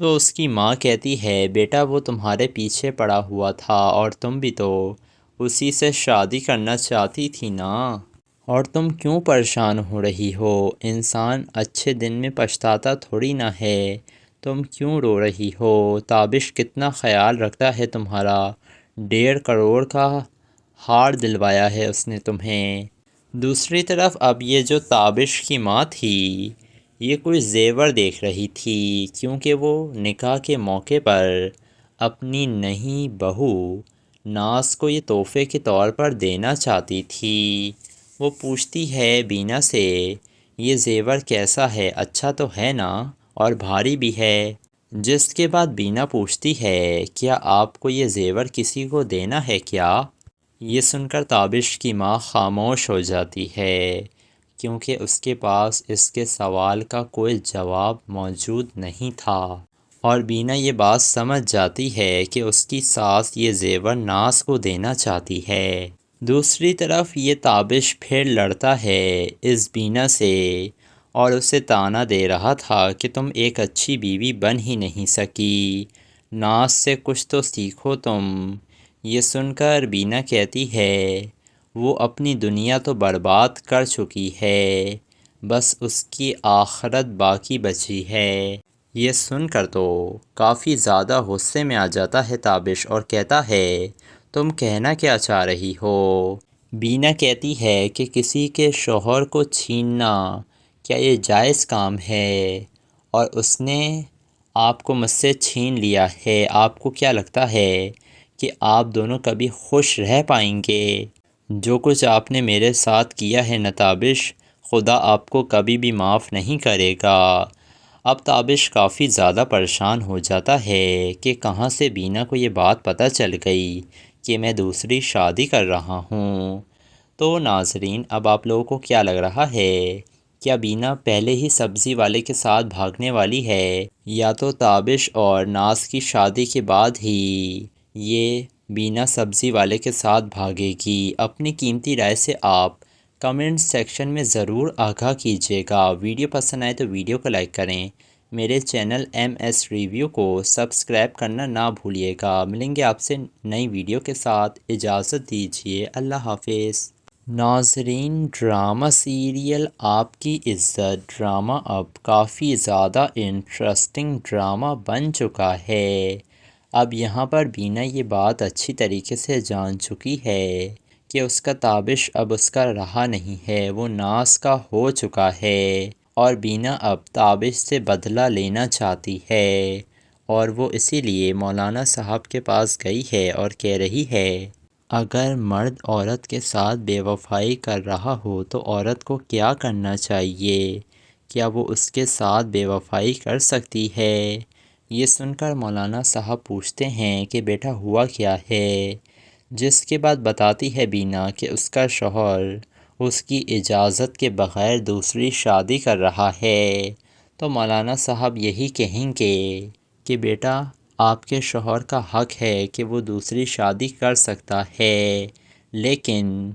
تو اس کی ماں کہتی ہے بیٹا وہ تمہارے پیچھے پڑا ہوا تھا اور تم بھی تو اسی سے شادی کرنا چاہتی تھی نا، اور تم کیوں پریشان ہو رہی ہو؟ انسان اچھے دن میں پچھتاتا تھوڑی نہ ہے، تم کیوں رو رہی ہو؟ تابش کتنا خیال رکھتا ہے تمہارا، 1.5 کروڑ کا ہار دلوایا ہے اس نے تمہیں۔ دوسری طرف اب یہ جو تابش کی ماں تھی یہ کوئی زیور دیکھ رہی تھی، کیونکہ وہ نکاح کے موقع پر اپنی نئی بہو ناز کو یہ تحفے کے طور پر دینا چاہتی تھی۔ وہ پوچھتی ہے بینا سے یہ زیور کیسا ہے، اچھا تو ہے نا، اور بھاری بھی ہے؟ جس کے بعد بینا پوچھتی ہے کیا آپ کو یہ زیور کسی کو دینا ہے کیا؟ یہ سن کر تابش کی ماں خاموش ہو جاتی ہے، کیونکہ اس کے پاس اس کے سوال کا کوئی جواب موجود نہیں تھا، اور بینا یہ بات سمجھ جاتی ہے کہ اس کی ساس یہ زیور ناز کو دینا چاہتی ہے۔ دوسری طرف یہ تابش پھر لڑتا ہے اس بینا سے اور اسے طعنہ دے رہا تھا کہ تم ایک اچھی بیوی بن ہی نہیں سکی، ناز سے کچھ تو سیکھو تم۔ یہ سن کر بینا کہتی ہے وہ اپنی دنیا تو برباد کر چکی ہے، بس اس کی آخرت باقی بچی ہے۔ یہ سن کر تو کافی زیادہ غصے میں آ جاتا ہے تابش اور کہتا ہے تم کہنا کیا چاہ رہی ہو؟ بینا کہتی ہے کہ کسی کے شوہر کو چھیننا کیا یہ جائز کام ہے؟ اور اس نے آپ کو مجھ سے چھین لیا ہے، آپ کو کیا لگتا ہے کہ آپ دونوں کبھی خوش رہ پائیں گے؟ جو کچھ آپ نے میرے ساتھ کیا ہے نا تابش، خدا آپ کو کبھی بھی معاف نہیں کرے گا۔ اب تابش کافی زیادہ پریشان ہو جاتا ہے کہ کہاں سے بینا کو یہ بات پتہ چل گئی کہ میں دوسری شادی کر رہا ہوں۔ تو ناظرین اب آپ لوگوں کو کیا لگ رہا ہے؟ کیا بینا پہلے ہی سبزی والے کے ساتھ بھاگنے والی ہے، یا تو تابش اور ناز کی شادی کے بعد ہی یہ بینا سبزی والے کے ساتھ بھاگے گی؟ اپنی قیمتی رائے سے آپ کمنٹ سیکشن میں ضرور آگاہ کیجیے گا۔ ویڈیو پسند آئے تو ویڈیو کو لائک کریں، میرے چینل ایم ایس ریویو کو سبسکرائب کرنا نہ بھولیے گا۔ ملیں گے آپ سے نئی ویڈیو کے ساتھ، اجازت دیجیے، اللہ حافظ۔ ناظرین ڈرامہ سیریل آپ کی عزت ڈرامہ اب کافی زیادہ انٹرسٹنگ ڈرامہ بن چکا ہے۔ اب یہاں پر بینا یہ بات اچھی طریقے سے جان چکی ہے کہ اس کا تابش اب اس کا رہا نہیں ہے، وہ ناز کا ہو چکا ہے، اور بینا اب تابش سے بدلہ لینا چاہتی ہے، اور وہ اسی لیے مولانا صاحب کے پاس گئی ہے اور کہہ رہی ہے اگر مرد عورت کے ساتھ بے وفائی کر رہا ہو تو عورت کو کیا کرنا چاہیے؟ کیا وہ اس کے ساتھ بے وفائی کر سکتی ہے؟ یہ سن کر مولانا صاحب پوچھتے ہیں کہ بیٹا ہوا کیا ہے؟ جس کے بعد بتاتی ہے بینا کہ اس کا شوہر اس کی اجازت کے بغیر دوسری شادی کر رہا ہے۔ تو مولانا صاحب یہی کہیں گے کہ بیٹا آپ کے شوہر کا حق ہے کہ وہ دوسری شادی کر سکتا ہے، لیکن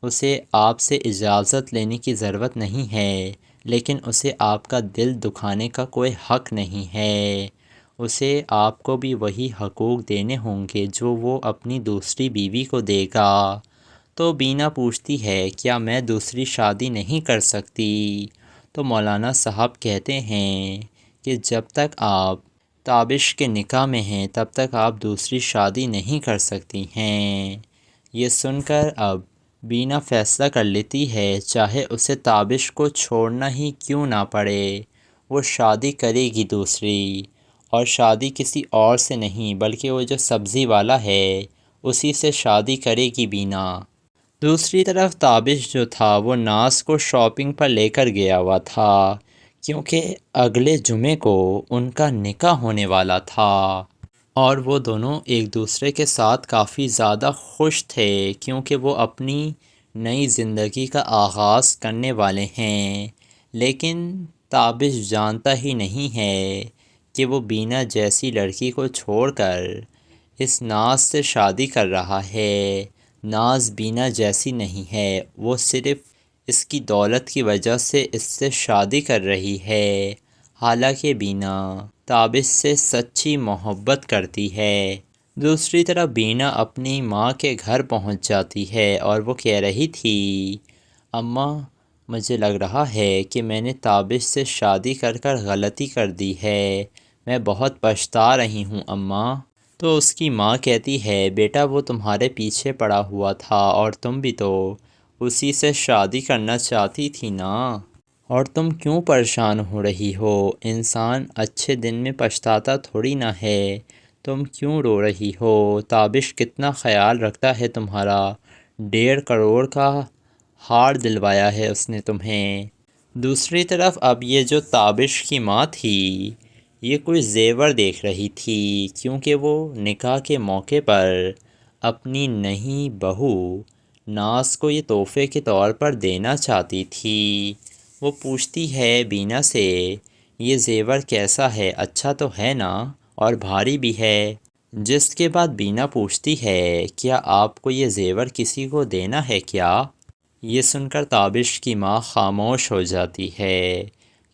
اسے آپ سے اجازت لینے کی ضرورت نہیں ہے، لیکن اسے آپ کا دل دکھانے کا کوئی حق نہیں ہے۔ اسے آپ کو بھی وہی حقوق دینے ہوں گے جو وہ اپنی دوسری بیوی کو دے گا۔ تو بینا پوچھتی ہے کیا میں دوسری شادی نہیں کر سکتی؟ تو مولانا صاحب کہتے ہیں کہ جب تک آپ تابش کے نکاح میں ہیں تب تک آپ دوسری شادی نہیں کر سکتی ہیں۔ یہ سن کر اب بینا فیصلہ کر لیتی ہے چاہے اسے تابش کو چھوڑنا ہی کیوں نہ پڑے، وہ شادی کرے گی دوسری، اور شادی کسی اور سے نہیں بلکہ وہ جو سبزی والا ہے اسی سے شادی کرے گی بینا۔ دوسری طرف تابش جو تھا وہ ناز کو شاپنگ پر لے کر گیا ہوا تھا، کیونکہ اگلے جمعے کو ان کا نکاح ہونے والا تھا، اور وہ دونوں ایک دوسرے کے ساتھ کافی زیادہ خوش تھے کیونکہ وہ اپنی نئی زندگی کا آغاز کرنے والے ہیں۔ لیکن تابش جانتا ہی نہیں ہے کہ وہ بینا جیسی لڑکی کو چھوڑ کر اس ناز سے شادی کر رہا ہے۔ ناز بینا جیسی نہیں ہے، وہ صرف اس کی دولت کی وجہ سے اس سے شادی کر رہی ہے۔ حالانکہ بینا تابش سے سچی محبت کرتی ہے۔ دوسری طرف بینا اپنی ماں کے گھر پہنچ جاتی ہے اور وہ کہہ رہی تھی، اماں مجھے لگ رہا ہے کہ میں نے تابش سے شادی کر غلطی کر دی ہے، میں بہت پچھتا رہی ہوں اماں۔ تو اس کی ماں کہتی ہے، بیٹا وہ تمہارے پیچھے پڑا ہوا تھا اور تم بھی تو اسی سے شادی کرنا چاہتی تھی نا، اور تم کیوں پریشان ہو رہی ہو؟ انسان اچھے دن میں پچھتاتا تھوڑی نہ ہے، تم کیوں رو رہی ہو؟ تابش کتنا خیال رکھتا ہے تمہارا، 1.5 کروڑ کا ہار دلوایا ہے اس نے تمہیں۔ دوسری طرف اب یہ جو تابش کی ماں تھی یہ کوئی زیور دیکھ رہی تھی، کیونکہ وہ نکاح کے موقع پر اپنی نئی بہو ناز کو یہ تحفے کے طور پر دینا چاہتی تھی۔ وہ پوچھتی ہے بینا سے، یہ زیور کیسا ہے، اچھا تو ہے نا اور بھاری بھی ہے؟ جس کے بعد بینا پوچھتی ہے، کیا آپ کو یہ زیور کسی کو دینا ہے کیا؟ یہ سن کر تابش کی ماں خاموش ہو جاتی ہے،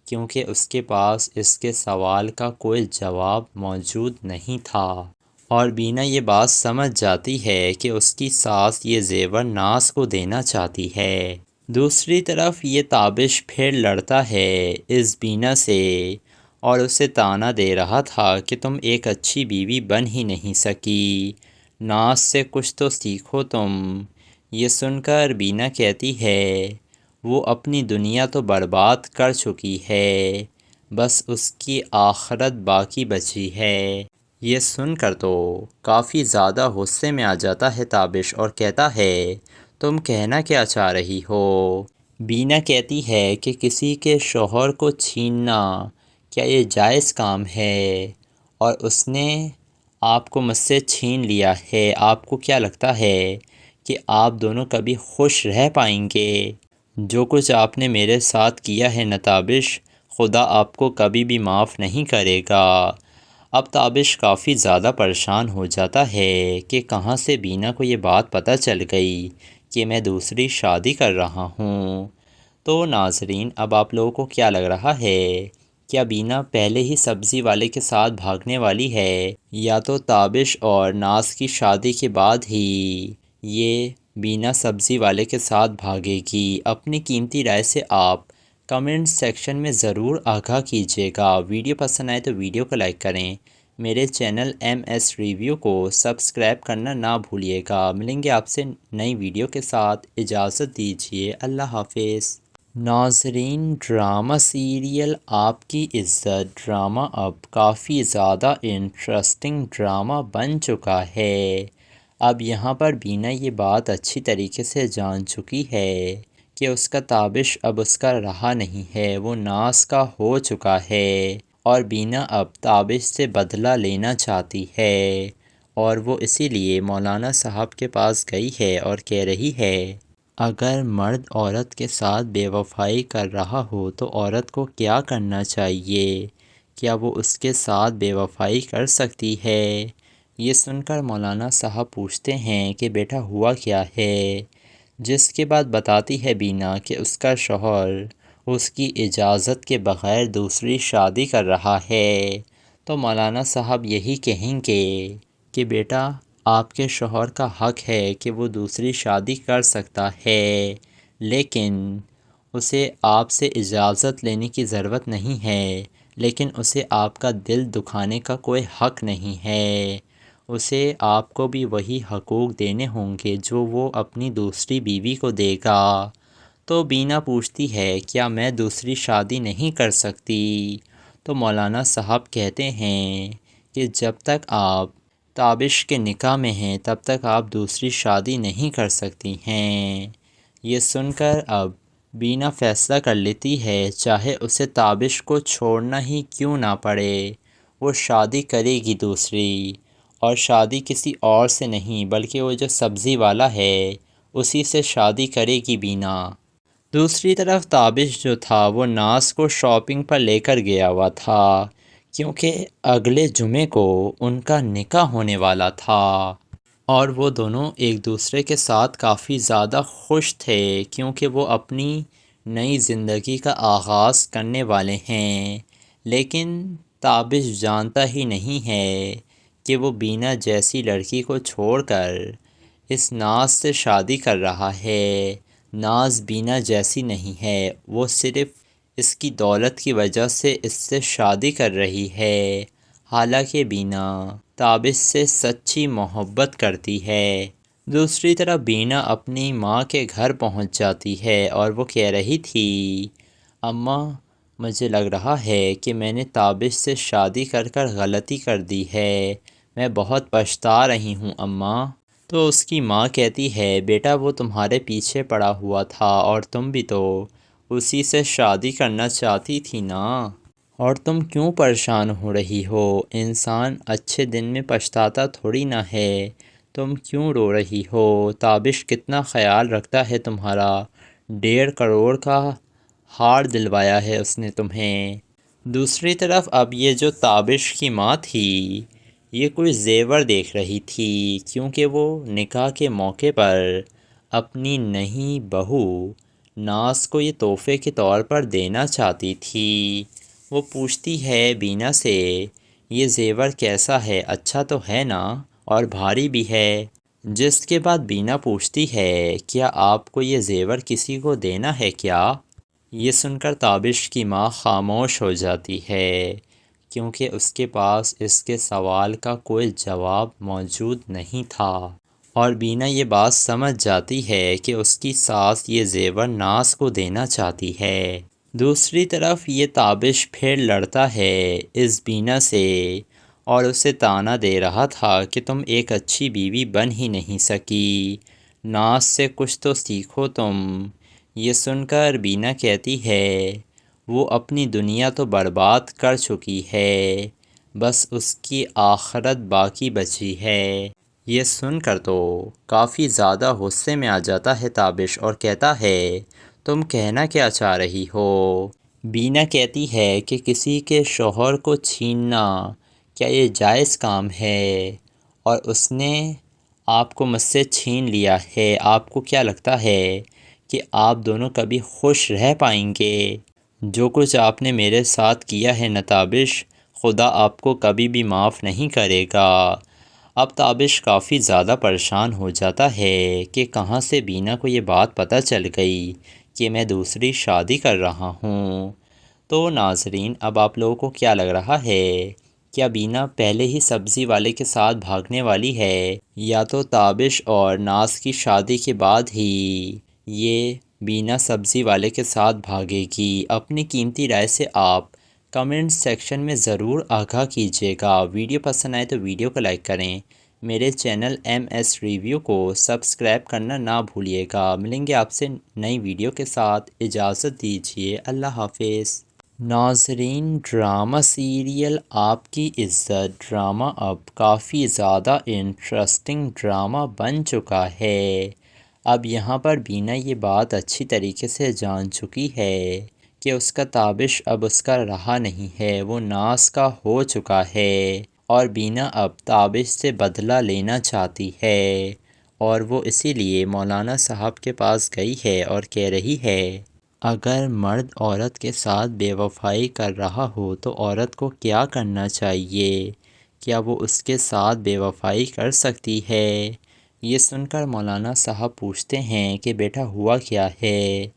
کیونکہ اس کے پاس اس کے سوال کا کوئی جواب موجود نہیں تھا، اور بینا یہ بات سمجھ جاتی ہے کہ اس کی ساس یہ زیور ناز کو دینا چاہتی ہے۔ دوسری طرف یہ تابش پھر لڑتا ہے اس بینا سے اور اسے طعنہ دے رہا تھا کہ تم ایک اچھی بیوی بن ہی نہیں سکی، ناز سے کچھ تو سیکھو تم۔ یہ سن کر بینا کہتی ہے، وہ اپنی دنیا تو برباد کر چکی ہے، بس اس کی آخرت باقی بچی ہے۔ یہ سن کر تو کافی زیادہ غصے میں آ جاتا ہے تابش اور کہتا ہے، تم کہنا کیا چاہ رہی ہو؟ بینا کہتی ہے کہ کسی کے شوہر کو چھیننا کیا یہ جائز کام ہے؟ اور اس نے آپ کو مجھ سے چھین لیا ہے، آپ کو کیا لگتا ہے کہ آپ دونوں کبھی خوش رہ پائیں گے؟ جو کچھ آپ نے میرے ساتھ کیا ہے نا تابش، خدا آپ کو کبھی بھی معاف نہیں کرے گا۔ اب تابش کافی زیادہ پریشان ہو جاتا ہے کہ کہاں سے بینا کو یہ بات پتہ چل گئی کہ میں دوسری شادی کر رہا ہوں۔ تو ناظرین اب آپ لوگوں کو کیا لگ رہا ہے، کیا بینا پہلے ہی سبزی والے کے ساتھ بھاگنے والی ہے، یا تو تابش اور ناز کی شادی کے بعد ہی یہ بینا سبزی والے کے ساتھ بھاگے گی؟ اپنی قیمتی رائے سے آپ کمنٹ سیکشن میں ضرور آگاہ کیجیے گا۔ ویڈیو پسند آئے تو ویڈیو کو لائک کریں، میرے چینل ایم ایس ریویو کو سبسکرائب کرنا نہ بھولیے گا۔ ملیں گے آپ سے نئی ویڈیو کے ساتھ، اجازت دیجیے، اللہ حافظ۔ ناظرین ڈرامہ سیریل آپ کی عزت ڈرامہ اب کافی زیادہ انٹرسٹنگ ڈرامہ بن چکا ہے۔ اب یہاں پر بینا یہ بات اچھی طریقے سے جان چکی ہے کہ اس کا تابش اب اس کا رہا نہیں ہے، وہ ناز کا ہو چکا ہے، اور بینا اب تابش سے بدلہ لینا چاہتی ہے، اور وہ اسی لیے مولانا صاحب کے پاس گئی ہے اور کہہ رہی ہے، اگر مرد عورت کے ساتھ بے وفائی کر رہا ہو تو عورت کو کیا کرنا چاہیے؟ کیا وہ اس کے ساتھ بے وفائی کر سکتی ہے؟ یہ سن کر مولانا صاحب پوچھتے ہیں کہ بیٹا ہوا کیا ہے؟ جس کے بعد بتاتی ہے بینا کہ اس کا شوہر اس کی اجازت کے بغیر دوسری شادی کر رہا ہے۔ تو مولانا صاحب یہی کہیں گے کہ بیٹا آپ کے شوہر کا حق ہے کہ وہ دوسری شادی کر سکتا ہے، لیکن اسے آپ سے اجازت لینے کی ضرورت نہیں ہے، لیکن اسے آپ کا دل دکھانے کا کوئی حق نہیں ہے، اسے آپ کو بھی وہی حقوق دینے ہوں گے جو وہ اپنی دوسری بیوی کو دے گا۔ تو بینا پوچھتی ہے، کیا میں دوسری شادی نہیں کر سکتی؟ تو مولانا صاحب کہتے ہیں کہ جب تک آپ تابش کے نکاح میں ہیں تب تک آپ دوسری شادی نہیں کر سکتی ہیں۔ یہ سن کر اب بینا فیصلہ کر لیتی ہے، چاہے اسے تابش کو چھوڑنا ہی کیوں نہ پڑے، وہ شادی کرے گی دوسری، اور شادی کسی اور سے نہیں بلکہ وہ جو سبزی والا ہے اسی سے شادی کرے گی بینا۔ دوسری طرف تابش جو تھا وہ ناز کو شاپنگ پر لے کر گیا ہوا تھا، کیونکہ اگلے جمعے کو ان کا نکاح ہونے والا تھا، اور وہ دونوں ایک دوسرے کے ساتھ کافی زیادہ خوش تھے، کیونکہ وہ اپنی نئی زندگی کا آغاز کرنے والے ہیں۔ لیکن تابش جانتا ہی نہیں ہے کہ وہ بینا جیسی لڑکی کو چھوڑ کر اس ناز سے شادی کر رہا ہے۔ ناز بینا جیسی نہیں ہے، وہ صرف اس کی دولت کی وجہ سے اس سے شادی کر رہی ہے، حالانکہ بینا تابش سے سچی محبت کرتی ہے۔ دوسری طرف بینا اپنی ماں کے گھر پہنچ جاتی ہے اور وہ کہہ رہی تھی، اماں مجھے لگ رہا ہے کہ میں نے تابش سے شادی کر کر غلطی کر دی ہے، میں بہت پچھتا رہی ہوں اماں۔ تو اس کی ماں کہتی ہے، بیٹا وہ تمہارے پیچھے پڑا ہوا تھا اور تم بھی تو اسی سے شادی کرنا چاہتی تھی نا، اور تم کیوں پریشان ہو رہی ہو؟ انسان اچھے دن میں پچھتاتا تھوڑی نہ ہے، تم کیوں رو رہی ہو؟ تابش کتنا خیال رکھتا ہے تمہارا، 1.5 کروڑ کا ہار دلوایا ہے اس نے تمہیں۔ دوسری طرف اب یہ جو تابش کی ماں تھی یہ کوئی زیور دیکھ رہی تھی، کیونکہ وہ نکاح کے موقع پر اپنی نئی بہو ناز کو یہ تحفے کے طور پر دینا چاہتی تھی۔ وہ پوچھتی ہے بینا سے، یہ زیور کیسا ہے، اچھا تو ہے نا، اور بھاری بھی ہے؟ جس کے بعد بینا پوچھتی ہے، کیا آپ کو یہ زیور کسی کو دینا ہے کیا؟ یہ سن کر تابش کی ماں خاموش ہو جاتی ہے، کیونکہ اس کے پاس اس کے سوال کا کوئی جواب موجود نہیں تھا، اور بینا یہ بات سمجھ جاتی ہے کہ اس کی ساس یہ زیور ناز کو دینا چاہتی ہے۔ دوسری طرف یہ تابش پھر لڑتا ہے اس بینا سے اور اسے طعنہ دے رہا تھا کہ تم ایک اچھی بیوی بن ہی نہیں سکی، ناز سے کچھ تو سیکھو تم۔ یہ سن کر بینا کہتی ہے، وہ اپنی دنیا تو برباد کر چکی ہے، بس اس کی آخرت باقی بچی ہے۔ یہ سن کر تو کافی زیادہ غصے میں آ جاتا ہے تابش اور کہتا ہے، تم کہنا کیا چاہ رہی ہو؟ بینا کہتی ہے کہ کسی کے شوہر کو چھیننا کیا یہ جائز کام ہے؟ اور اس نے آپ کو مجھ سے چھین لیا ہے، آپ کو کیا لگتا ہے کہ آپ دونوں کبھی خوش رہ پائیں گے؟ جو کچھ آپ نے میرے ساتھ کیا ہے نا تابش، خدا آپ کو کبھی بھی معاف نہیں کرے گا۔ اب تابش کافی زیادہ پریشان ہو جاتا ہے کہ کہاں سے بینا کو یہ بات پتہ چل گئی کہ میں دوسری شادی کر رہا ہوں۔ تو ناظرین اب آپ لوگوں کو کیا لگ رہا ہے؟ کیا بینا پہلے ہی سبزی والے کے ساتھ بھاگنے والی ہے، یا تو تابش اور ناز کی شادی کے بعد ہی یہ بینا سبزی والے کے ساتھ بھاگے گی؟ اپنی قیمتی رائے سے آپ کمنٹ سیکشن میں ضرور آگاہ کیجیے گا۔ ویڈیو پسند آئے تو ویڈیو کو لائک کریں، میرے چینل MS ریویو کو سبسکرائب کرنا نہ بھولیے گا۔ ملیں گے آپ سے نئی ویڈیو کے ساتھ، اجازت دیجیے، اللہ حافظ۔ ناظرین ڈرامہ سیریل آپ کی عزت ڈرامہ اب کافی زیادہ انٹرسٹنگ ڈرامہ بن چکا ہے۔ اب یہاں پر بینا یہ بات اچھی طریقے سے جان چکی ہے کہ اس کا تابش اب اس کا رہا نہیں ہے، وہ ناز کا ہو چکا ہے، اور بینا اب تابش سے بدلہ لینا چاہتی ہے، اور وہ اسی لیے مولانا صاحب کے پاس گئی ہے اور کہہ رہی ہے، اگر مرد عورت کے ساتھ بے وفائی کر رہا ہو تو عورت کو کیا کرنا چاہیے؟ کیا وہ اس کے ساتھ بے وفائی کر سکتی ہے؟ یہ سن کر مولانا صاحب پوچھتے ہیں کہ بیٹا ہوا کیا ہے؟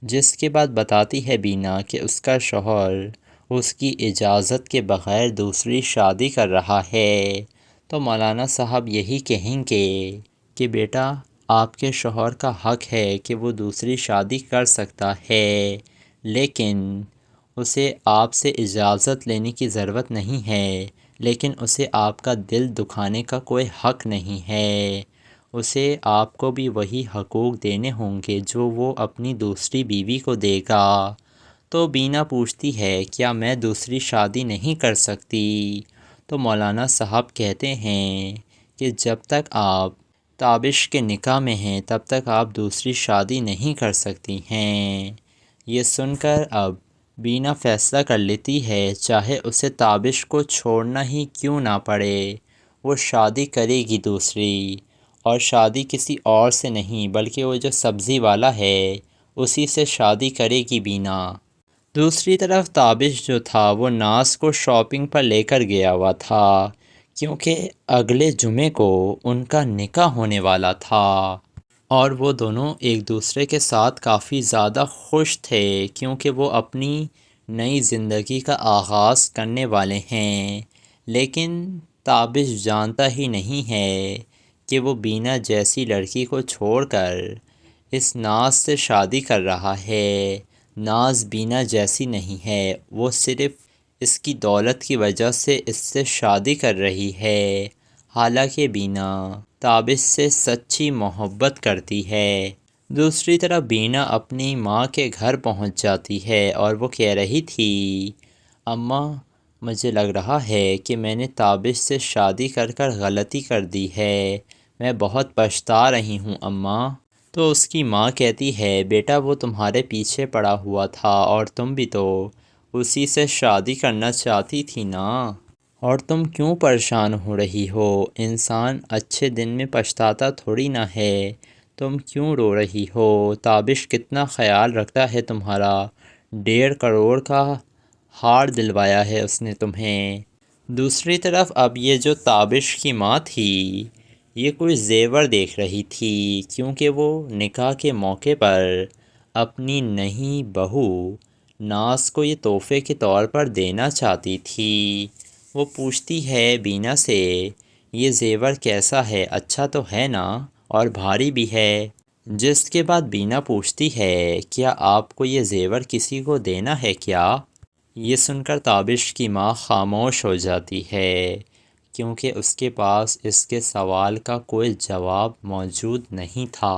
جس کے بعد بتاتی ہے بینا کہ اس کا شوہر اس کی اجازت کے بغیر دوسری شادی کر رہا ہے۔ تو مولانا صاحب یہی کہیں گے کہ بیٹا آپ کے شوہر کا حق ہے کہ وہ دوسری شادی کر سکتا ہے، لیکن اسے آپ سے اجازت لینے کی ضرورت نہیں ہے، لیکن اسے آپ کا دل دکھانے کا کوئی حق نہیں ہے، اسے آپ کو بھی وہی حقوق دینے ہوں گے جو وہ اپنی دوسری بیوی کو دے گا۔ تو بینا پوچھتی ہے، کیا میں دوسری شادی نہیں کر سکتی؟ تو مولانا صاحب کہتے ہیں کہ جب تک آپ تابش کے نکاح میں ہیں تب تک آپ دوسری شادی نہیں کر سکتی ہیں۔ یہ سن کر اب بینا فیصلہ کر لیتی ہے، چاہے اسے تابش کو چھوڑنا ہی کیوں نہ پڑے، وہ شادی کرے گی دوسری، اور شادی کسی اور سے نہیں بلکہ وہ جو سبزی والا ہے اسی سے شادی کرے گی بینا۔ دوسری طرف تابش جو تھا وہ ناز کو شاپنگ پر لے کر گیا ہوا تھا کیونکہ اگلے جمعے کو ان کا نکاح ہونے والا تھا اور وہ دونوں ایک دوسرے کے ساتھ کافی زیادہ خوش تھے کیونکہ وہ اپنی نئی زندگی کا آغاز کرنے والے ہیں۔ لیکن تابش جانتا ہی نہیں ہے کہ وہ بینا جیسی لڑکی کو چھوڑ کر اس ناز سے شادی کر رہا ہے۔ ناز بینا جیسی نہیں ہے، وہ صرف اس کی دولت کی وجہ سے اس سے شادی کر رہی ہے، حالانکہ بینا تابش سے سچی محبت کرتی ہے۔ دوسری طرف بینا اپنی ماں کے گھر پہنچ جاتی ہے اور وہ کہہ رہی تھی، اماں مجھے لگ رہا ہے کہ میں نے تابش سے شادی کر غلطی کر دی ہے، میں بہت پچھتا رہی ہوں اماں۔ تو اس کی ماں کہتی ہے، بیٹا وہ تمہارے پیچھے پڑا ہوا تھا اور تم بھی تو اسی سے شادی کرنا چاہتی تھی نا، اور تم کیوں پریشان ہو رہی ہو؟ انسان اچھے دن میں پچھتاتا تھوڑی نہ ہے، تم کیوں رو رہی ہو؟ تابش کتنا خیال رکھتا ہے تمہارا، 1.5 کروڑ کا ہار دلوایا ہے اس نے تمہیں۔ دوسری طرف اب یہ جو تابش کی ماں تھی یہ کوئی زیور دیکھ رہی تھی کیونکہ وہ نکاح کے موقع پر اپنی نئی بہو ناز کو یہ تحفے کے طور پر دینا چاہتی تھی۔ وہ پوچھتی ہے بینا سے، یہ زیور کیسا ہے، اچھا تو ہے نا اور بھاری بھی ہے؟ جس کے بعد بینا پوچھتی ہے، کیا آپ کو یہ زیور کسی کو دینا ہے کیا؟ یہ سن کر تابش کی ماں خاموش ہو جاتی ہے کیونکہ اس کے پاس اس کے سوال کا کوئی جواب موجود نہیں تھا،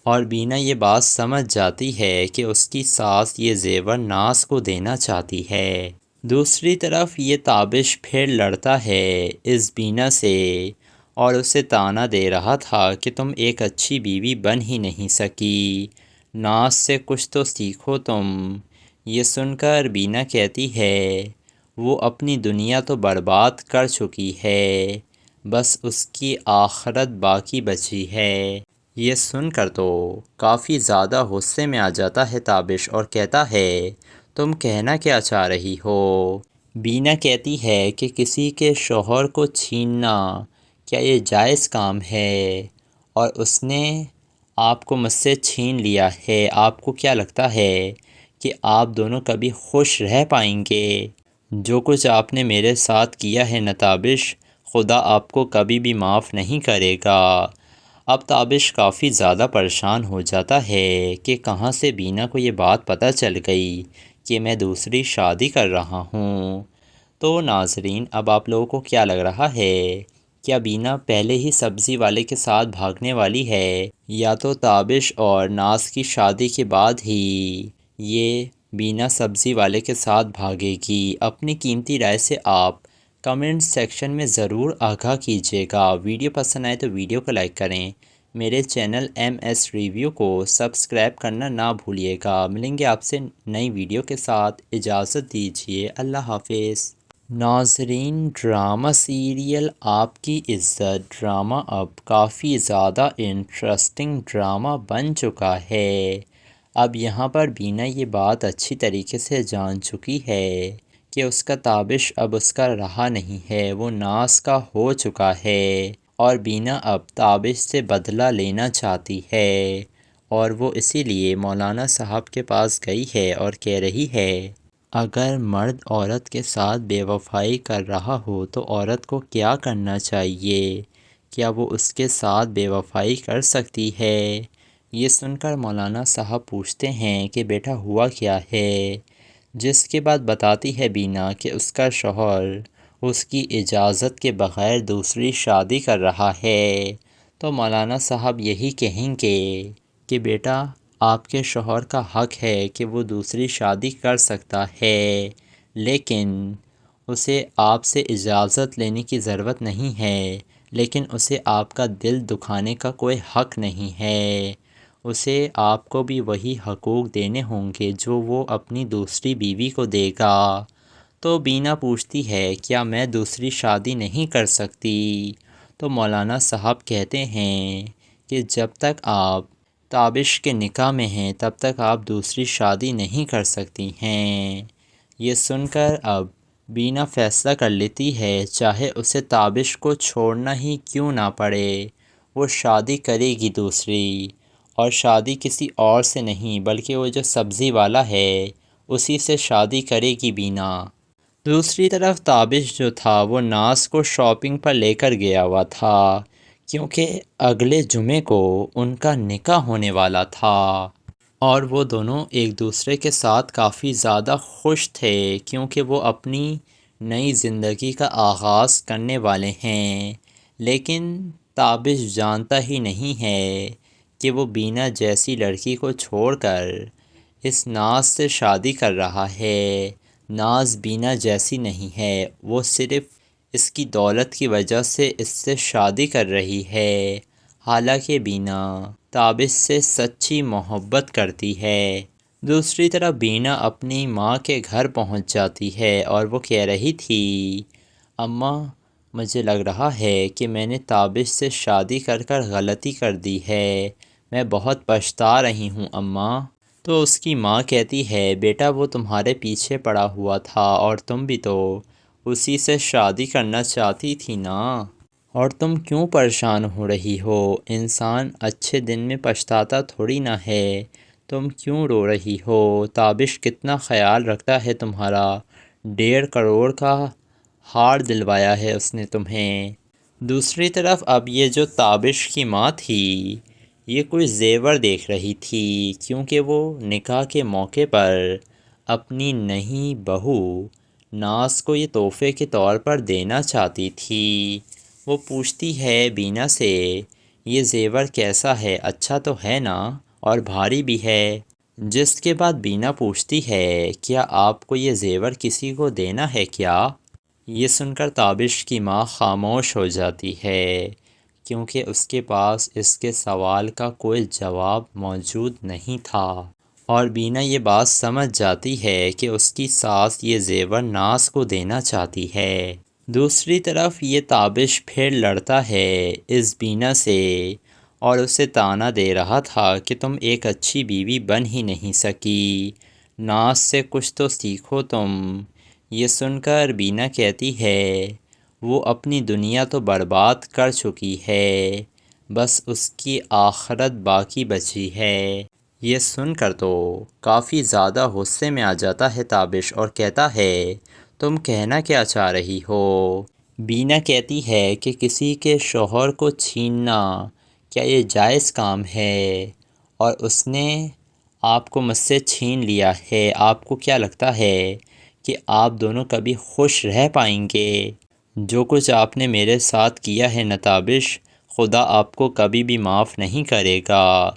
اور بینا یہ بات سمجھ جاتی ہے کہ اس کی ساس یہ زیور ناز کو دینا چاہتی ہے۔ دوسری طرف یہ تابش پھر لڑتا ہے اس بینا سے اور اسے طعنہ دے رہا تھا کہ تم ایک اچھی بیوی بن ہی نہیں سکی، ناز سے کچھ تو سیکھو تم۔ یہ سن کر بینا کہتی ہے، وہ اپنی دنیا تو برباد کر چکی ہے، بس اس کی آخرت باقی بچی ہے۔ یہ سن کر تو کافی زیادہ غصے میں آ جاتا ہے تابش اور کہتا ہے، تم کہنا کیا چاہ رہی ہو؟ بینا کہتی ہے کہ کسی کے شوہر کو چھیننا کیا یہ جائز کام ہے، اور اس نے آپ کو مجھ سے چھین لیا ہے، آپ کو کیا لگتا ہے کہ آپ دونوں کبھی خوش رہ پائیں گے؟ جو کچھ آپ نے میرے ساتھ کیا ہے نا تابش، خدا آپ کو کبھی بھی معاف نہیں کرے گا۔ اب تابش کافی زیادہ پریشان ہو جاتا ہے کہ کہاں سے بینا کو یہ بات پتہ چل گئی کہ میں دوسری شادی کر رہا ہوں۔ تو ناظرین اب آپ لوگوں کو کیا لگ رہا ہے، کیا بینا پہلے ہی سبزی والے کے ساتھ بھاگنے والی ہے یا تو تابش اور ناز کی شادی کے بعد ہی یہ بینا سبزی والے کے ساتھ بھاگے گی؟ اپنی قیمتی رائے سے آپ کمنٹ سیکشن میں ضرور آگاہ کیجیے گا۔ ویڈیو پسند آئے تو ویڈیو کو لائک کریں، میرے چینل ایم ایس ریویو کو سبسکرائب کرنا نہ بھولیے گا۔ ملیں گے آپ سے نئی ویڈیو کے ساتھ، اجازت دیجیے، اللہ حافظ۔ ناظرین ڈرامہ سیریل آپ کی عزت ڈرامہ اب کافی زیادہ انٹرسٹنگ ڈرامہ بن چکا ہے۔ اب یہاں پر بینا یہ بات اچھی طریقے سے جان چکی ہے کہ اس کا تابش اب اس کا رہا نہیں ہے، وہ ناز کا ہو چکا ہے، اور بینا اب تابش سے بدلہ لینا چاہتی ہے، اور وہ اسی لیے مولانا صاحب کے پاس گئی ہے اور کہہ رہی ہے، اگر مرد عورت کے ساتھ بے وفائی کر رہا ہو تو عورت کو کیا کرنا چاہیے؟ کیا وہ اس کے ساتھ بے وفائی کر سکتی ہے؟ یہ سن کر مولانا صاحب پوچھتے ہیں کہ بیٹا ہوا کیا ہے؟ جس کے بعد بتاتی ہے بینا کہ اس کا شوہر اس کی اجازت کے بغیر دوسری شادی کر رہا ہے۔ تو مولانا صاحب یہی کہیں گے کہ بیٹا آپ کے شوہر کا حق ہے کہ وہ دوسری شادی کر سکتا ہے، لیکن اسے آپ سے اجازت لینے کی ضرورت نہیں ہے، لیکن اسے آپ کا دل دکھانے کا کوئی حق نہیں ہے، اسے آپ کو بھی وہی حقوق دینے ہوں گے جو وہ اپنی دوسری بیوی کو دے گا۔ تو بینا پوچھتی ہے، کیا میں دوسری شادی نہیں کر سکتی؟ تو مولانا صاحب کہتے ہیں کہ جب تک آپ تابش کے نکاح میں ہیں تب تک آپ دوسری شادی نہیں کر سکتی ہیں۔ یہ سن کر اب بینا فیصلہ کر لیتی ہے چاہے اسے تابش کو چھوڑنا ہی کیوں نہ پڑے، وہ شادی کرے گی دوسری، اور شادی کسی اور سے نہیں بلکہ وہ جو سبزی والا ہے اسی سے شادی کرے گی بینا۔ دوسری طرف تابش جو تھا وہ ناز کو شاپنگ پر لے کر گیا ہوا تھا کیونکہ اگلے جمعے کو ان کا نکاح ہونے والا تھا، اور وہ دونوں ایک دوسرے کے ساتھ کافی زیادہ خوش تھے کیونکہ وہ اپنی نئی زندگی کا آغاز کرنے والے ہیں۔ لیکن تابش جانتا ہی نہیں ہے کہ وہ بینا جیسی لڑکی کو چھوڑ کر اس ناز سے شادی کر رہا ہے۔ ناز بینا جیسی نہیں ہے، وہ صرف اس کی دولت کی وجہ سے اس سے شادی کر رہی ہے، حالانکہ بینا تابش سے سچی محبت کرتی ہے۔ دوسری طرف بینا اپنی ماں کے گھر پہنچ جاتی ہے اور وہ کہہ رہی تھی، اماں مجھے لگ رہا ہے کہ میں نے تابش سے شادی کر کر غلطی کر دی ہے، میں بہت پچھتا رہی ہوں اماں۔ تو اس کی ماں کہتی ہے، بیٹا وہ تمہارے پیچھے پڑا ہوا تھا اور تم بھی تو اسی سے شادی کرنا چاہتی تھی نا، اور تم کیوں پریشان ہو رہی ہو؟ انسان اچھے دن میں پچھتاتا تھوڑی نہ ہے، تم کیوں رو رہی ہو؟ تابش کتنا خیال رکھتا ہے تمہارا، 1.5 کروڑ کا ہار دلوایا ہے اس نے تمہیں۔ دوسری طرف اب یہ جو تابش کی ماں تھی یہ کوئی زیور دیکھ رہی تھی کیونکہ وہ نکاح کے موقع پر اپنی نئی بہو ناز کو یہ تحفے کے طور پر دینا چاہتی تھی۔ وہ پوچھتی ہے بینا سے، یہ زیور کیسا ہے، اچھا تو ہے نا، اور بھاری بھی ہے؟ جس کے بعد بینا پوچھتی ہے، کیا آپ کو یہ زیور کسی کو دینا ہے کیا؟ یہ سن کر تابش کی ماں خاموش ہو جاتی ہے کیونکہ اس کے پاس اس کے سوال کا کوئی جواب موجود نہیں تھا، اور بینا یہ بات سمجھ جاتی ہے کہ اس کی ساس یہ زیور ناز کو دینا چاہتی ہے۔ دوسری طرف یہ تابش پھر لڑتا ہے اس بینا سے اور اسے طعنہ دے رہا تھا کہ تم ایک اچھی بیوی بن ہی نہیں سکی، ناز سے کچھ تو سیکھو تم۔ یہ سن کر بینا کہتی ہے، وہ اپنی دنیا تو برباد کر چکی ہے، بس اس کی آخرت باقی بچی ہے۔ یہ سن کر تو کافی زیادہ غصے میں آ جاتا ہے تابش اور کہتا ہے، تم کہنا کیا چاہ رہی ہو؟ بینا کہتی ہے کہ کسی کے شوہر کو چھیننا کیا یہ جائز کام ہے؟ اور اس نے آپ کو مجھ سے چھین لیا ہے، آپ کو کیا لگتا ہے کہ آپ دونوں کبھی خوش رہ پائیں گے؟ جو کچھ آپ نے میرے ساتھ کیا ہے نا تابش، خدا آپ کو کبھی بھی معاف نہیں کرے گا۔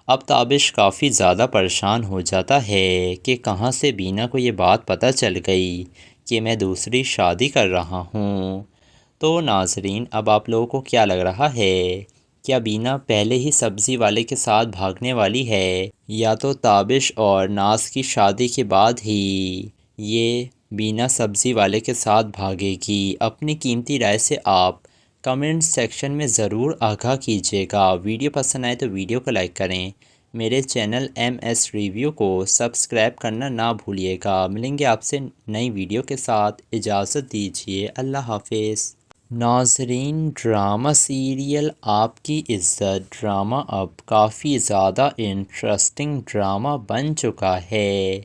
اب تابش کافی زیادہ پریشان ہو جاتا ہے کہ کہاں سے بینا کو یہ بات پتہ چل گئی کہ میں دوسری شادی کر رہا ہوں۔ تو ناظرین اب آپ لوگوں کو کیا لگ رہا ہے؟ کیا بینا پہلے ہی سبزی والے کے ساتھ بھاگنے والی ہے یا تو تابش اور ناز کی شادی کے بعد ہی یہ بینا سبزی والے کے ساتھ بھاگے گی؟ اپنی قیمتی رائے سے آپ کمنٹ سیکشن میں ضرور آگاہ کیجیے گا۔ ویڈیو پسند آئے تو ویڈیو کو لائک کریں، میرے چینل MS ریویو کو سبسکرائب کرنا نہ بھولیے گا۔ ملیں گے آپ سے نئی ویڈیو کے ساتھ، اجازت دیجیے، اللہ حافظ۔ ناظرین ڈرامہ سیریل آپ کی عزت ڈرامہ اب کافی زیادہ انٹرسٹنگ ڈرامہ بن چکا ہے۔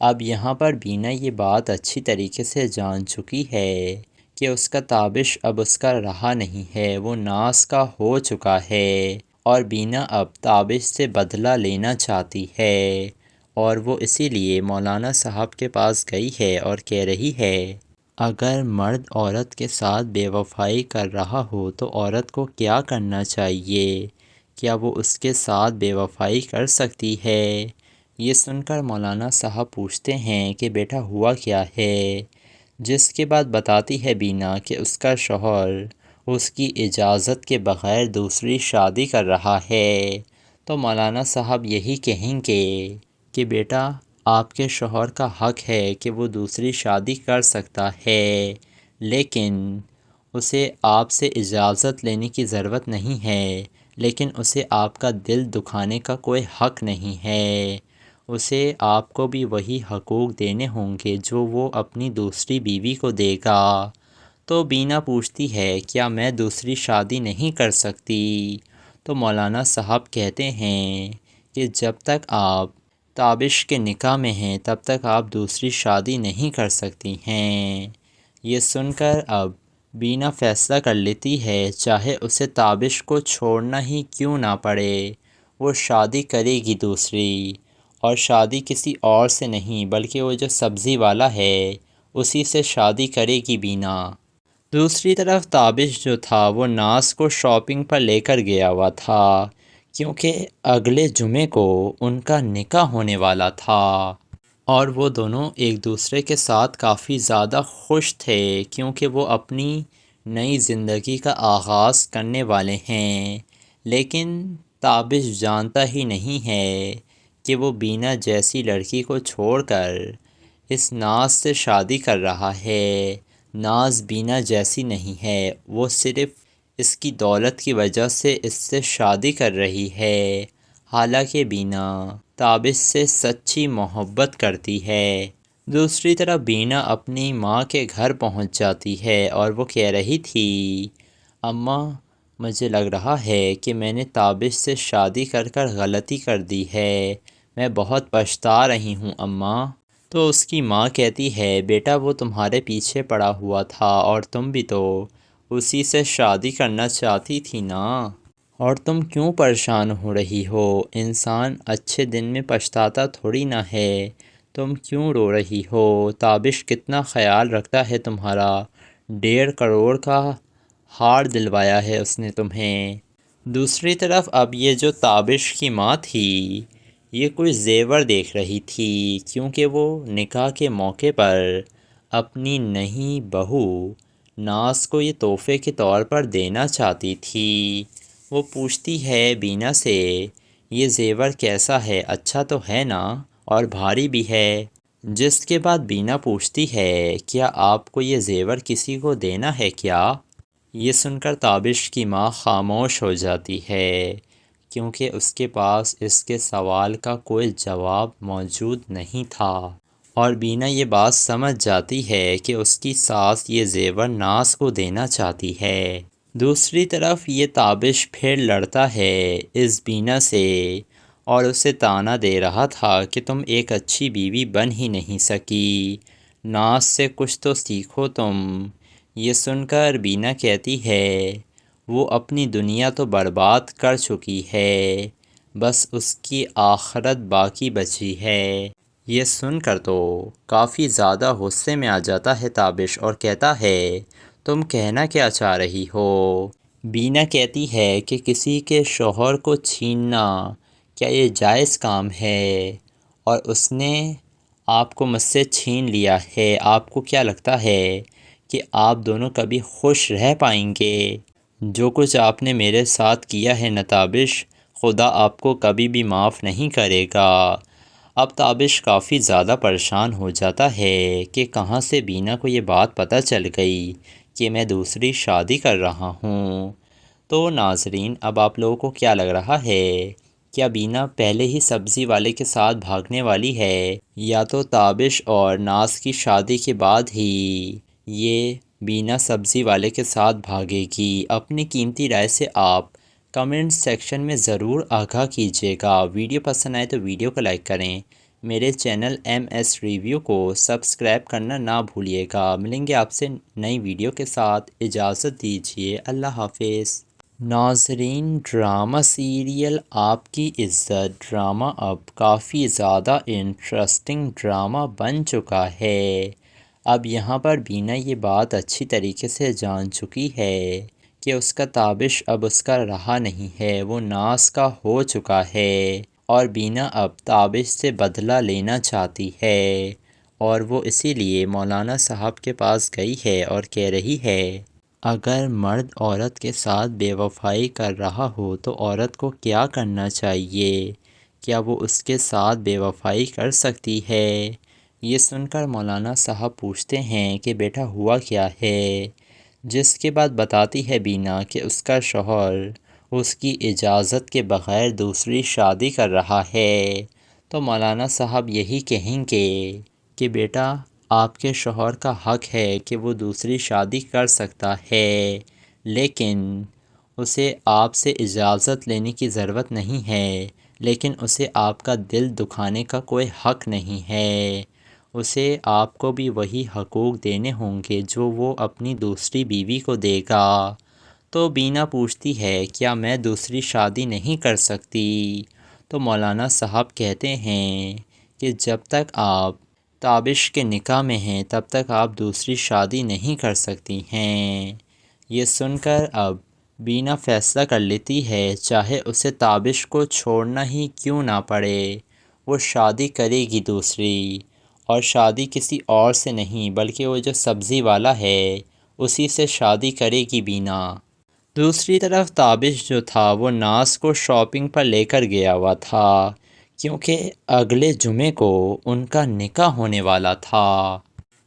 اب یہاں پر بینا یہ بات اچھی طریقے سے جان چکی ہے کہ اس کا تابش اب اس کا رہا نہیں ہے، وہ ناز کا ہو چکا ہے، اور بینا اب تابش سے بدلہ لینا چاہتی ہے، اور وہ اسی لیے مولانا صاحب کے پاس گئی ہے اور کہہ رہی ہے، اگر مرد عورت کے ساتھ بے وفائی کر رہا ہو تو عورت کو کیا کرنا چاہیے؟ کیا وہ اس کے ساتھ بے وفائی کر سکتی ہے؟ یہ سن کر مولانا صاحب پوچھتے ہیں کہ بیٹا ہوا کیا ہے؟ جس کے بعد بتاتی ہے بینا کہ اس کا شوہر اس کی اجازت کے بغیر دوسری شادی کر رہا ہے۔ تو مولانا صاحب یہی کہیں گے کہ بیٹا آپ کے شوہر کا حق ہے کہ وہ دوسری شادی کر سکتا ہے، لیکن اسے آپ سے اجازت لینے کی ضرورت نہیں ہے، لیکن اسے آپ کا دل دکھانے کا کوئی حق نہیں ہے۔ اسے آپ کو بھی وہی حقوق دینے ہوں گے جو وہ اپنی دوسری بیوی کو دے گا۔ تو بینا پوچھتی ہے کیا میں دوسری شادی نہیں کر سکتی؟ تو مولانا صاحب کہتے ہیں کہ جب تک آپ تابش کے نکاح میں ہیں تب تک آپ دوسری شادی نہیں کر سکتی ہیں۔ یہ سن کر اب بینا فیصلہ کر لیتی ہے چاہے اسے تابش کو چھوڑنا ہی کیوں نہ پڑے، وہ شادی کرے گی دوسری، اور شادی کسی اور سے نہیں بلکہ وہ جو سبزی والا ہے اسی سے شادی کرے گی بینا۔ دوسری طرف تابش جو تھا وہ ناز کو شاپنگ پر لے کر گیا ہوا تھا کیونکہ اگلے جمعے کو ان کا نکاح ہونے والا تھا، اور وہ دونوں ایک دوسرے کے ساتھ کافی زیادہ خوش تھے کیونکہ وہ اپنی نئی زندگی کا آغاز کرنے والے ہیں۔ لیکن تابش جانتا ہی نہیں ہے کہ وہ بینا جیسی لڑکی کو چھوڑ کر اس ناز سے شادی کر رہا ہے۔ ناز بینا جیسی نہیں ہے، وہ صرف اس کی دولت کی وجہ سے اس سے شادی کر رہی ہے، حالانکہ بینا تابش سے سچی محبت کرتی ہے۔ دوسری طرف بینا اپنی ماں کے گھر پہنچ جاتی ہے اور وہ کہہ رہی تھی اماں مجھے لگ رہا ہے کہ میں نے تابش سے شادی کر غلطی کر دی ہے، میں بہت پچھتا رہی ہوں اماں۔ تو اس کی ماں کہتی ہے بیٹا وہ تمہارے پیچھے پڑا ہوا تھا اور تم بھی تو اسی سے شادی کرنا چاہتی تھی نا، اور تم کیوں پریشان ہو رہی ہو؟ انسان اچھے دن میں پچھتاتا تھوڑی نہ ہے، تم کیوں رو رہی ہو؟ تابش کتنا خیال رکھتا ہے تمہارا، 1.5 کروڑ کا ہار دلوایا ہے اس نے تمہیں۔ دوسری طرف اب یہ جو تابش کی ماں تھی یہ کوئی زیور دیکھ رہی تھی کیونکہ وہ نکاح کے موقع پر اپنی نئی بہو ناز کو یہ تحفے کے طور پر دینا چاہتی تھی۔ وہ پوچھتی ہے بینا سے یہ زیور کیسا ہے، اچھا تو ہے نا اور بھاری بھی ہے؟ جس کے بعد بینا پوچھتی ہے کیا آپ کو یہ زیور کسی کو دینا ہے کیا؟ یہ سن کر تابش کی ماں خاموش ہو جاتی ہے کیونکہ اس کے پاس اس کے سوال کا کوئی جواب موجود نہیں تھا، اور بینا یہ بات سمجھ جاتی ہے کہ اس کی ساس یہ زیور ناز کو دینا چاہتی ہے۔ دوسری طرف یہ تابش پھر لڑتا ہے اس بینا سے اور اسے طعنہ دے رہا تھا کہ تم ایک اچھی بیوی بن ہی نہیں سکی، ناز سے کچھ تو سیکھو تم۔ یہ سن کر بینا کہتی ہے وہ اپنی دنیا تو برباد کر چکی ہے، بس اس کی آخرت باقی بچی ہے۔ یہ سن کر تو کافی زیادہ غصے میں آ جاتا ہے تابش اور کہتا ہے تم کہنا کیا چاہ رہی ہو؟ بینا کہتی ہے کہ کسی کے شوہر کو چھیننا کیا یہ جائز کام ہے، اور اس نے آپ کو مجھ سے چھین لیا ہے، آپ کو کیا لگتا ہے کہ آپ دونوں کبھی خوش رہ پائیں گے؟ جو کچھ آپ نے میرے ساتھ کیا ہے نا تابش، خدا آپ کو کبھی بھی معاف نہیں کرے گا۔ اب تابش کافی زیادہ پریشان ہو جاتا ہے کہ کہاں سے بینا کو یہ بات پتہ چل گئی کہ میں دوسری شادی کر رہا ہوں۔ تو ناظرین اب آپ لوگوں کو کیا لگ رہا ہے، کیا بینا پہلے ہی سبزی والے کے ساتھ بھاگنے والی ہے یا تو تابش اور ناز کی شادی کے بعد ہی یہ بینا سبزی والے کے ساتھ بھاگے گی؟ اپنی قیمتی رائے سے آپ کمنٹ سیکشن میں ضرور آگاہ کیجیے گا۔ ویڈیو پسند آئے تو ویڈیو کو لائک کریں، میرے چینل ایم ایس ریویو کو سبسکرائب کرنا نہ بھولیے گا۔ ملیں گے آپ سے نئی ویڈیو کے ساتھ، اجازت دیجیے، اللہ حافظ۔ ناظرین ڈرامہ سیریل آپ کی عزت ڈرامہ اب کافی زیادہ انٹرسٹنگ ڈرامہ بن چکا ہے۔ اب یہاں پر بینا یہ بات اچھی طریقے سے جان چکی ہے کہ اس کا تابش اب اس کا رہا نہیں ہے، وہ ناز کا ہو چکا ہے، اور بینا اب تابش سے بدلہ لینا چاہتی ہے، اور وہ اسی لیے مولانا صاحب کے پاس گئی ہے اور کہہ رہی ہے اگر مرد عورت کے ساتھ بے وفائی کر رہا ہو تو عورت کو کیا کرنا چاہیے؟ کیا وہ اس کے ساتھ بے وفائی کر سکتی ہے؟ یہ سن کر مولانا صاحب پوچھتے ہیں کہ بیٹا ہوا کیا ہے؟ جس کے بعد بتاتی ہے بینا کہ اس کا شوہر اس کی اجازت کے بغیر دوسری شادی کر رہا ہے، تو مولانا صاحب یہی کہیں گے کہ بیٹا آپ کے شوہر کا حق ہے کہ وہ دوسری شادی کر سکتا ہے، لیکن اسے آپ سے اجازت لینے کی ضرورت نہیں ہے، لیکن اسے آپ کا دل دکھانے کا کوئی حق نہیں ہے۔ اسے آپ کو بھی وہی حقوق دینے ہوں گے جو وہ اپنی دوسری بیوی کو دے گا۔ تو بینا پوچھتی ہے کیا میں دوسری شادی نہیں کر سکتی؟ تو مولانا صاحب کہتے ہیں کہ جب تک آپ تابش کے نکاح میں ہیں تب تک آپ دوسری شادی نہیں کر سکتی ہیں۔ یہ سن کر اب بینا فیصلہ کر لیتی ہے چاہے اسے تابش کو چھوڑنا ہی کیوں نہ پڑے، وہ شادی کرے گی دوسری، اور شادی کسی اور سے نہیں بلکہ وہ جو سبزی والا ہے اسی سے شادی کرے گی بینا۔ دوسری طرف تابش جو تھا وہ ناز کو شاپنگ پر لے کر گیا ہوا تھا، کیونکہ اگلے جمعے کو ان کا نکاح ہونے والا تھا،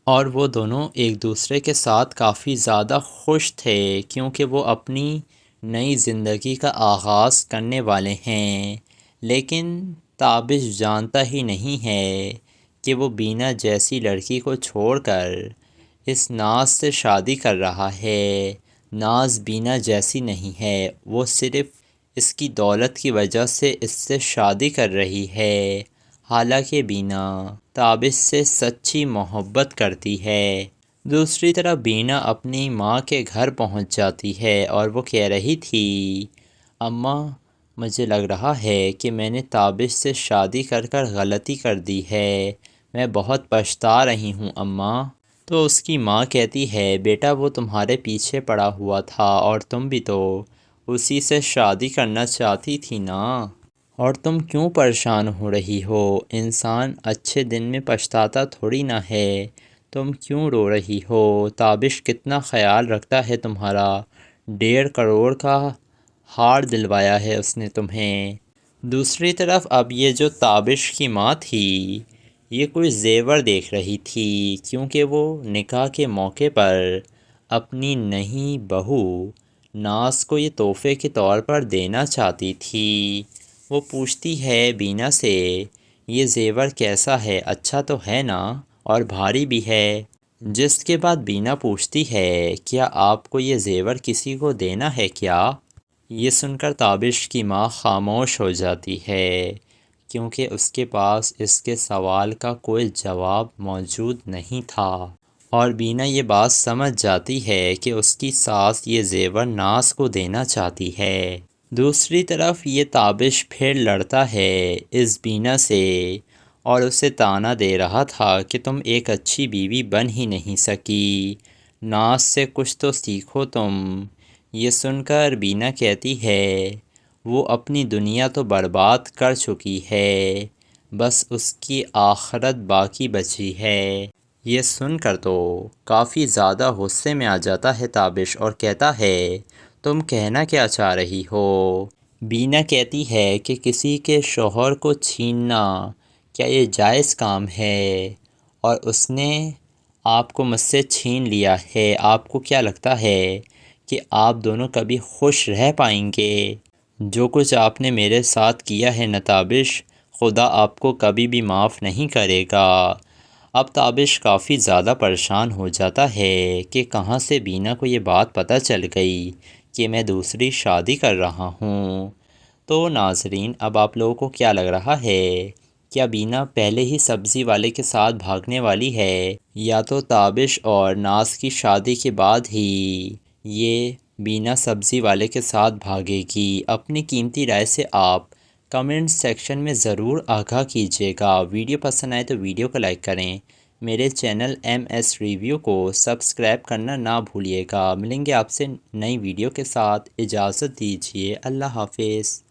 اور وہ دونوں ایک دوسرے کے ساتھ کافی زیادہ خوش تھے کیونکہ وہ اپنی نئی زندگی کا آغاز کرنے والے ہیں۔ لیکن تابش جانتا ہی نہیں ہے کہ وہ بینا جیسی لڑکی کو چھوڑ کر اس ناز سے شادی کر رہا ہے۔ ناز بینا جیسی نہیں ہے، وہ صرف اس کی دولت کی وجہ سے اس سے شادی کر رہی ہے، حالانکہ بینا تابش سے سچی محبت کرتی ہے۔ دوسری طرف بینا اپنی ماں کے گھر پہنچ جاتی ہے اور وہ کہہ رہی تھی اماں مجھے لگ رہا ہے کہ میں نے تابش سے شادی کر غلطی کر دی ہے، میں بہت پچھتا رہی ہوں اماں۔ تو اس کی ماں کہتی ہے بیٹا وہ تمہارے پیچھے پڑا ہوا تھا اور تم بھی تو اسی سے شادی کرنا چاہتی تھی نا، اور تم کیوں پریشان ہو رہی ہو؟ انسان اچھے دن میں پچھتاتا تھوڑی نہ ہے، تم کیوں رو رہی ہو؟ تابش کتنا خیال رکھتا ہے تمہارا، 1.5 کروڑ کا ہار دلوایا ہے اس نے تمہیں۔ دوسری طرف اب یہ جو تابش کی ماں تھی یہ کوئی زیور دیکھ رہی تھی، کیونکہ وہ نکاح کے موقع پر اپنی نئی بہو ناز کو یہ تحفے کے طور پر دینا چاہتی تھی۔ وہ پوچھتی ہے بینا سے یہ زیور کیسا ہے، اچھا تو ہے نا، اور بھاری بھی ہے؟ جس کے بعد بینا پوچھتی ہے کیا آپ کو یہ زیور کسی کو دینا ہے کیا؟ یہ سن کر تابش کی ماں خاموش ہو جاتی ہے، کیونکہ اس کے پاس اس کے سوال کا کوئی جواب موجود نہیں تھا، اور بینا یہ بات سمجھ جاتی ہے کہ اس کی ساس یہ زیور ناز کو دینا چاہتی ہے۔ دوسری طرف یہ تابش پھر لڑتا ہے اس بینا سے اور اسے طعنہ دے رہا تھا کہ تم ایک اچھی بیوی بن ہی نہیں سکی، ناز سے کچھ تو سیکھو تم۔ یہ سن کر بینا کہتی ہے وہ اپنی دنیا تو برباد کر چکی ہے، بس اس کی آخرت باقی بچی ہے۔ یہ سن کر تو کافی زیادہ غصے میں آ جاتا ہے تابش اور کہتا ہے تم کہنا کیا چاہ رہی ہو؟ بینا کہتی ہے کہ کسی کے شوہر کو چھیننا کیا یہ جائز کام ہے، اور اس نے آپ کو مجھ سے چھین لیا ہے، آپ کو کیا لگتا ہے کہ آپ دونوں کبھی خوش رہ پائیں گے؟ جو کچھ آپ نے میرے ساتھ کیا ہے تابش، خدا آپ کو کبھی بھی معاف نہیں کرے گا۔ اب تابش کافی زیادہ پریشان ہو جاتا ہے کہ کہاں سے بینا کو یہ بات پتہ چل گئی کہ میں دوسری شادی کر رہا ہوں۔ تو ناظرین اب آپ لوگوں کو کیا لگ رہا ہے، کیا بینا پہلے ہی سبزی والے کے ساتھ بھاگنے والی ہے، یا تو تابش اور ناز کی شادی کے بعد ہی یہ بینا سبزی والے کے ساتھ بھاگے گی؟ اپنی قیمتی رائے سے آپ کمنٹ سیکشن میں ضرور آگاہ کیجیے گا۔ ویڈیو پسند آئے تو ویڈیو کو لائک کریں، میرے چینل MS ریویو کو سبسکرائب کرنا نہ بھولیے گا۔ ملیں گے آپ سے نئی ویڈیو کے ساتھ، اجازت دیجیے، اللہ حافظ۔